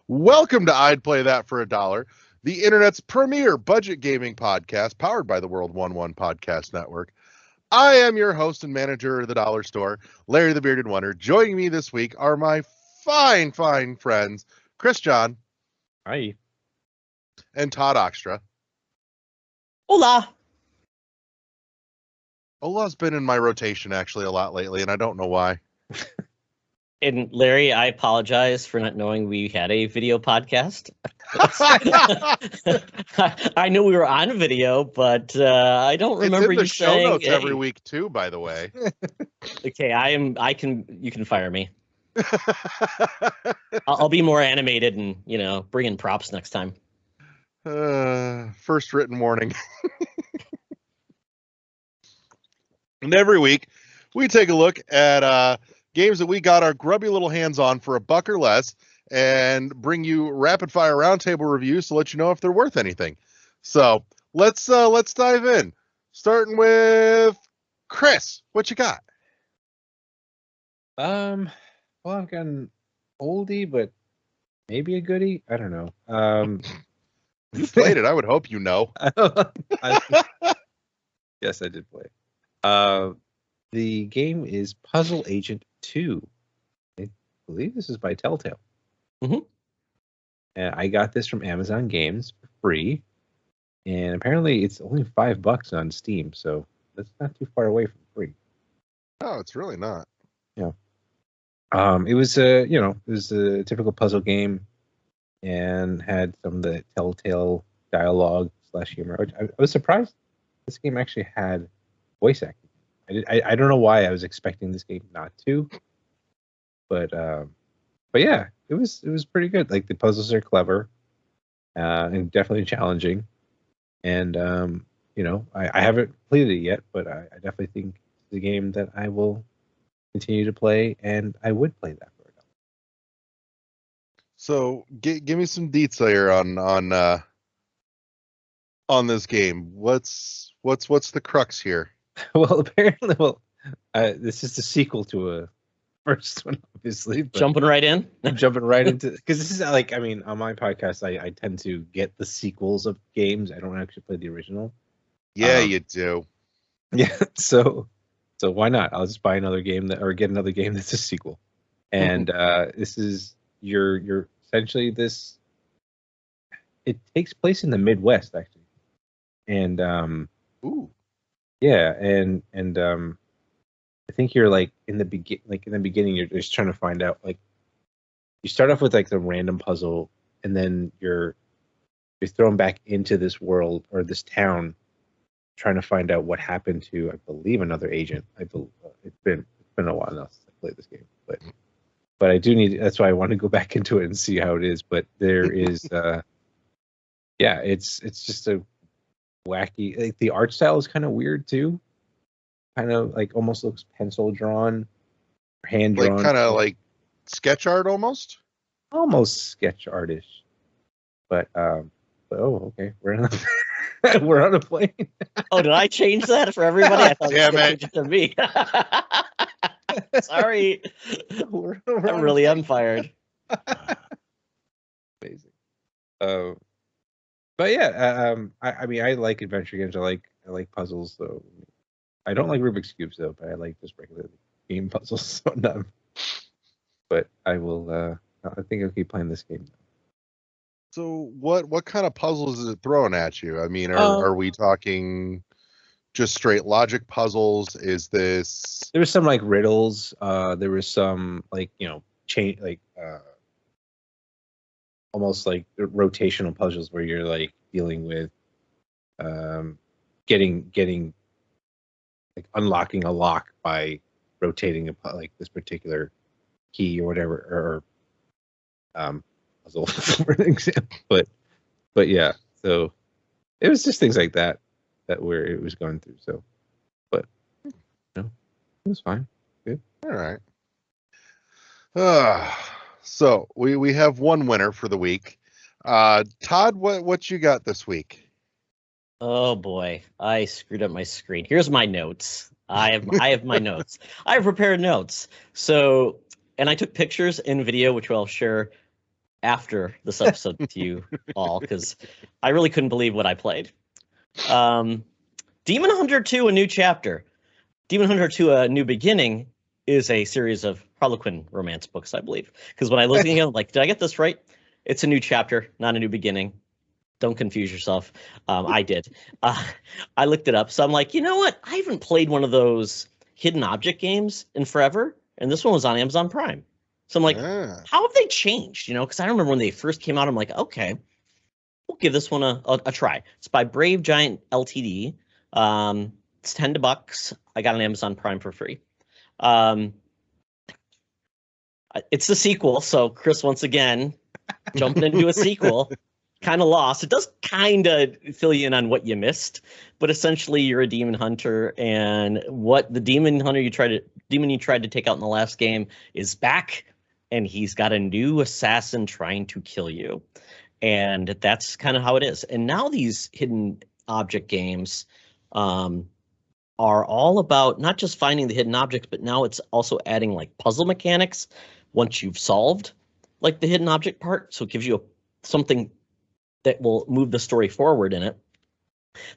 Welcome to I'd Play That for $1, the internet's premier budget gaming podcast powered by the World 1-1 Podcast Network. I am your host and manager of the Dollar Store, Larry the Bearded Wonder. Joining me this week are my fine friends, Chris John. Hi. And Todd Oxtra. Hola. Ola's been in my rotation actually a lot lately, and I don't know why. And Larry, I apologize for not knowing we had a video podcast. I knew we were on video, but I don't remember it's in the you show saying notes every week too, by the way. Okay, you can fire me. I'll be more animated and, bring in props next time. First written warning. And every week we take a look at games that we got our grubby little hands on for $1 or less and bring you rapid fire roundtable reviews to let you know if they're worth anything. So let's dive in. Starting with Chris, what you got? Well, I've got an oldie, but maybe a goodie. I don't know. You played it. I would hope you know. Yes, I did play it. The game is Puzzle Agent 2. I believe this is by Telltale. Mm-hmm. And I got this from Amazon Games for free. And apparently it's only $5 on Steam, so that's not too far away from free. Oh, it's really not. Yeah. It was a typical puzzle game and had some of the Telltale dialogue / humor. I was surprised this game actually had voice acting. I don't know why I was expecting this game not to, but yeah, it was pretty good. Like, the puzzles are clever, and definitely challenging, and I haven't played it yet, but I definitely think it's a game that I will continue to play, and I would play that for $1. So give me some deets there on this game. What's the crux here? Well, apparently, this is the sequel to a first one, obviously. But Jumping right in? I'm jumping right into, because this is like, on my podcast, I tend to get the sequels of games. I don't actually play the original. Yeah, you do. Yeah, so why not? I'll just buy another game or get another game that's a sequel. And this is you're essentially this. It takes place in the Midwest, actually, and Ooh. yeah, and I think you're like in the beginning, you're just trying to find out, like, you start off with like the random puzzle, and then you're thrown back into this world or this town, trying to find out what happened to, I believe, another agent. It's been a while now since I played this game, but I do need. That's why I want to go back into it and see how it is. But there is, yeah, it's just a wacky. Like, the art style is kind of weird too. Kind of like almost looks pencil drawn, hand drawn. Like kind of like sketch art almost. Almost sketch artish. But oh, okay, we're on a plane. Oh, did I change that for everybody? I thought Damn it was to me. Sorry. I'm really unfired. Amazing. But yeah, I mean, I like adventure games. I like puzzles. So I don't like Rubik's cubes though, but I like just regular game puzzles. So none. But I will. I think I'll keep playing this game. So what kind of puzzles is it throwing at you? I mean, are we talking just straight logic puzzles? Is this? There was some like riddles. There was some like chain almost like rotational puzzles where you're like dealing with getting like unlocking a lock by rotating like this particular key or whatever, or puzzle for an example. But yeah, so it was just things like that where it was going through. So, but it was fine. Good. All right. So we have one winner for the week. Todd, what you got this week? Oh boy, I screwed up my screen. Here's my notes. I have my notes. I have prepared notes. So, and I took pictures in video, which I'll share after this episode with you all because I really couldn't believe what I played. Demon Hunter 2, A New Chapter. Demon Hunter 2, A New Beginning is a series of Harlequin romance books, I believe. Because when I looked at it, I'm like, did I get this right? It's a new chapter, not a new beginning. Don't confuse yourself. I did. I looked it up. So I'm like, you know what? I haven't played one of those hidden object games in forever. And this one was on Amazon Prime. So I'm like, how have they changed? You know, because I remember when they first came out, I'm like, okay, we'll give this one a try. It's by Brave Giant Ltd. It's $10. I got an Amazon Prime for free. It's the sequel. So Chris, once again, jumping into a sequel. Kind of lost. It does kind of fill you in on what you missed, but essentially you're a demon hunter, and what the demon you tried to take out in the last game is back, and he's got a new assassin trying to kill you, and that's kind of how it is. And now these hidden object games are all about not just finding the hidden objects, but now it's also adding like puzzle mechanics once you've solved like the hidden object part, so it gives you something that will move the story forward in it.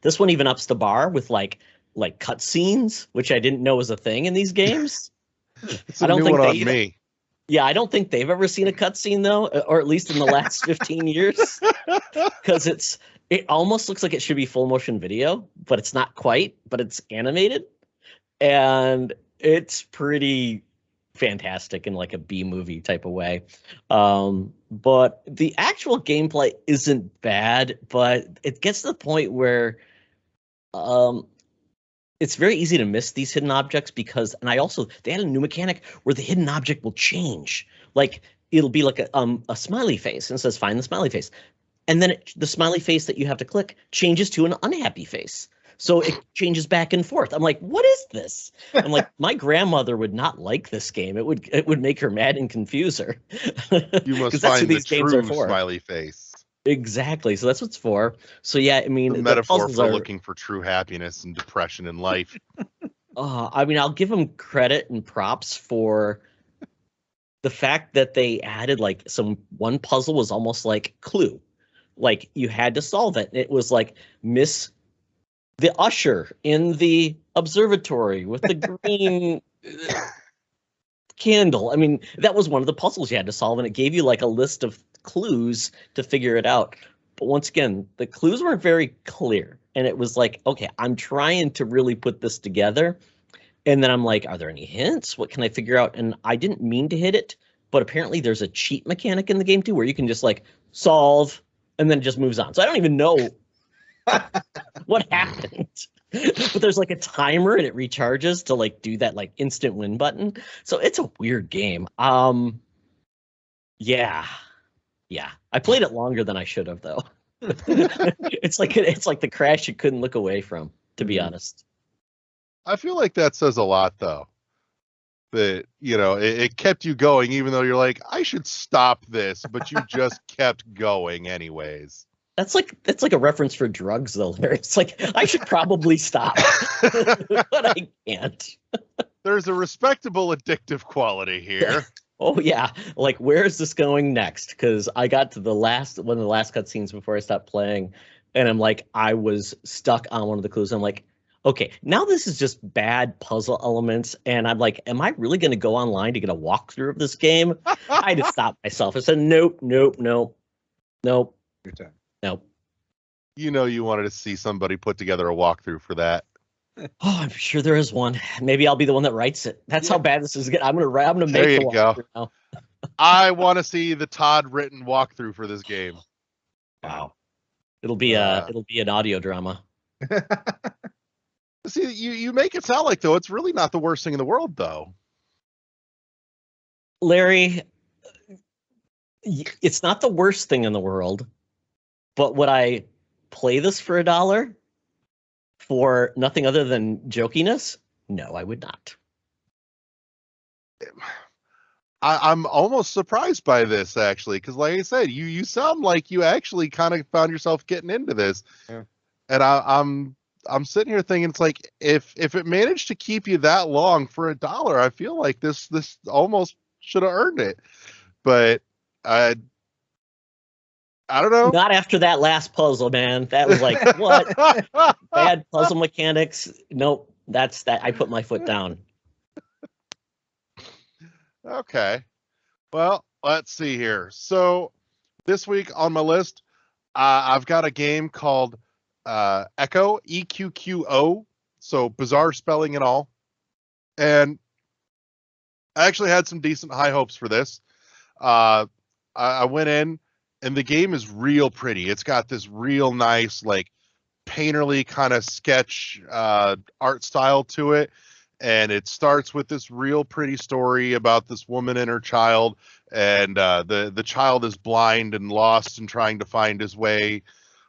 This one even ups the bar with like cutscenes, which I didn't know was a thing in these games. It's a new one on me. Yeah, I don't think they've ever seen a cutscene though, or at least in the last 15 years, because it almost looks like it should be full motion video, but it's not quite. But it's animated, and it's pretty fantastic in like a B movie type of way. But the actual gameplay isn't bad, but it gets to the point where it's very easy to miss these hidden objects because, and they had a new mechanic where the hidden object will change. Like it'll be like a smiley face, and it says find the smiley face. And then the smiley face that you have to click changes to an unhappy face. So it changes back and forth. I'm like, what is this? I'm like, my grandmother would not like this game. It would make her mad and confuse her. You must find the true smiley face. Exactly. So that's what it's for. So yeah, I mean, the metaphor for looking for true happiness and depression in life. I mean, I'll give them credit and props for the fact that they added like one puzzle was almost like Clue. Like you had to solve it. It was like Miss the usher in the observatory with the green candle. I mean, that was one of the puzzles you had to solve, and it gave you like a list of clues to figure it out. But once again, the clues weren't very clear, and it was like, okay, I'm trying to really put this together. And then I'm like, are there any hints? What can I figure out? And I didn't mean to hit it, but apparently there's a cheat mechanic in the game too, where you can just like solve and then it just moves on. So I don't even know what happened, but there's like a timer and it recharges to like do that like instant win button. So it's a weird game. Yeah. I played it longer than I should have though. It's like the crash you couldn't look away from, to be honest. I feel like that says a lot though. That, you know, it kept you going even though you're like, I should stop this, but you just kept going anyways. That's like a reference for drugs, though. It's like I should probably stop, but I can't. There's a respectable addictive quality here. Oh yeah, like where is this going next? Because I got to one of the last cutscenes before I stopped playing, and I'm like, I was stuck on one of the clues. I'm like, okay, now this is just bad puzzle elements, and I'm like, am I really going to go online to get a walkthrough of this game? I had to stop myself. I said, nope. Your time. Nope. You know, you wanted to see somebody put together a walkthrough for that. Oh, I'm sure there is one. Maybe I'll be the one that writes it. That's how bad this is. I'm gonna make there the you go. Now. I want to see the Todd written walkthrough for this game. Wow. It'll be an audio drama. See, you make it sound like though it's really not the worst thing in the world though. Larry, it's not the worst thing in the world. But would I play this for $1 for nothing other than jokiness? No, I would not. I'm almost surprised by this actually, because like I said, you sound like you actually kind of found yourself getting into this, yeah. And I'm sitting here thinking it's like if it managed to keep you that long for $1, I feel like this almost should have earned it, but I don't know. Not after that last puzzle, man. That was like, what? Bad puzzle mechanics. Nope. That's that. I put my foot down. Okay. Well, let's see here. So this week on my list, I've got a game called Eqqo, Eqqo. So bizarre spelling and all. And I actually had some decent high hopes for this. I went in, and the game is real pretty. It's got this real nice, like, painterly kind of sketch art style to it. And it starts with this real pretty story about this woman and her child. And the child is blind and lost and trying to find his way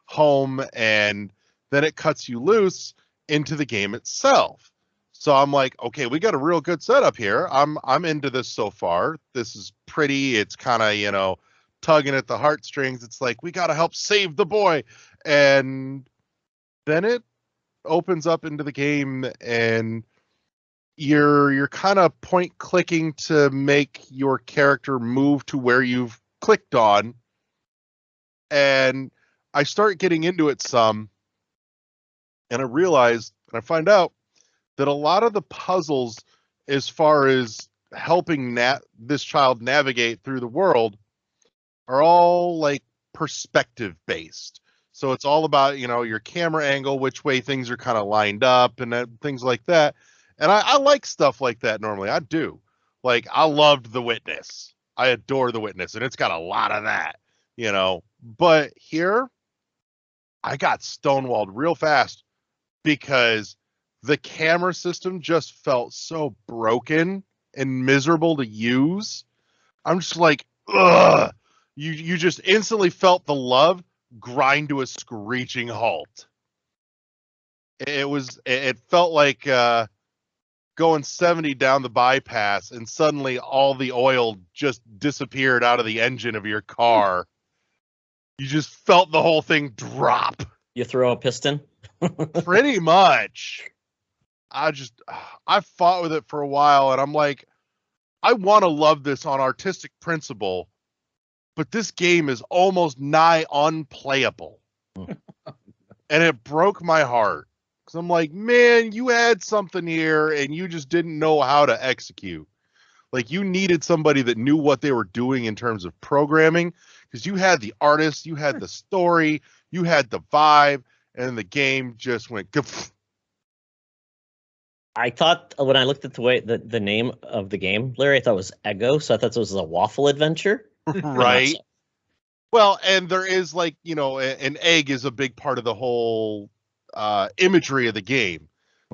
home. And then it cuts you loose into the game itself. So I'm like, okay, we got a real good setup here. I'm into this so far. This is pretty. It's kind of, tugging at the heartstrings. It's like, we got to help save the boy. And then it opens up into the game, and you're kind of point clicking to make your character move to where you've clicked on. And I start getting into it some, and I find out that a lot of the puzzles, as far as helping this child navigate through the world, are all like perspective based. So it's all about, your camera angle, which way things are kind of lined up and things like that. And I like stuff like that normally. I do. Like, I loved The Witness. I adore The Witness, and it's got a lot of that, But here, I got stonewalled real fast because the camera system just felt so broken and miserable to use. I'm just like, ugh. You just instantly felt the love grind to a screeching halt. It felt like going 70 down the bypass, and suddenly all the oil just disappeared out of the engine of your car. You just felt the whole thing drop. You throw a piston? Pretty much. I fought with it for a while, and I'm like, I want to love this on artistic principle, but this game is almost nigh unplayable. And it broke my heart. Because I'm like, man, you had something here, and you just didn't know how to execute. Like, you needed somebody that knew what they were doing in terms of programming, because you had the artist, you had the story, you had the vibe, and the game just went gah. I thought when I looked at the name of the game, Larry, I thought it was Eqqo, so I thought it was a waffle adventure. Right. Well, and there is, like, an egg is a big part of the whole imagery of the game.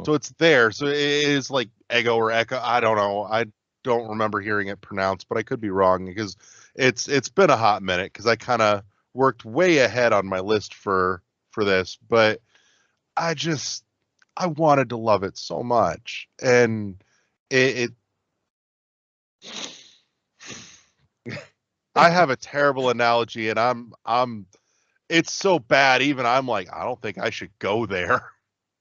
So it's there. So it is like Eqqo or Eqqo. I don't know. I don't remember hearing it pronounced, but I could be wrong because it's been a hot minute because I kind of worked way ahead on my list for this, but I wanted to love it so much. And it I have a terrible analogy, and it's so bad. Even I'm like, I don't think I should go there.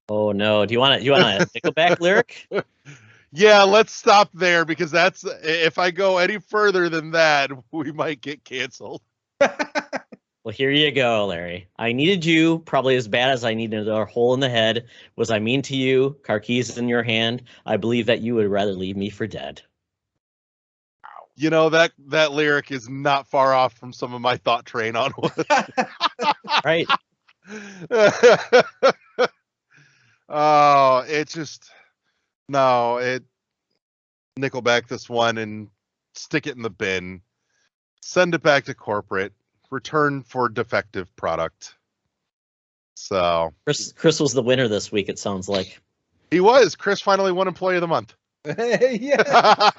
Oh no. Do you want a Nickelback lyric? Yeah, let's stop there, because if I go any further than that, we might get canceled. Well, here you go, Larry. I needed you probably as bad as I needed a hole in the head. Was I mean to you? Car keys in your hand. I believe that you would rather leave me for dead. That lyric is not far off from some of my thought train on. Right. Oh, Nickelback this one and stick it in the bin. Send it back to corporate. Return for defective product. So Chris was the winner this week, it sounds like. He was. Chris finally won Employee of the Month. Yeah.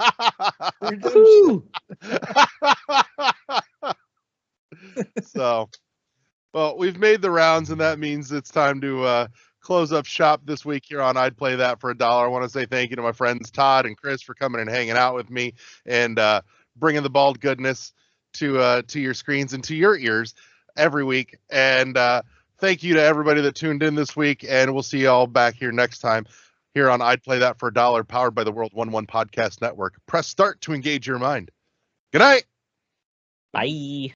So, well, we've made the rounds, and that means it's time to close up shop this week here on I'd Play That for $1. I want to say thank you to my friends Todd and Chris for coming and hanging out with me and bringing the bald goodness to your screens and to your ears every week. And thank you to everybody that tuned in this week, and we'll see you all back here next time here on I'd Play That for $1, powered by the World 1-1 Podcast Network. Press start to engage your mind. Good night. Bye.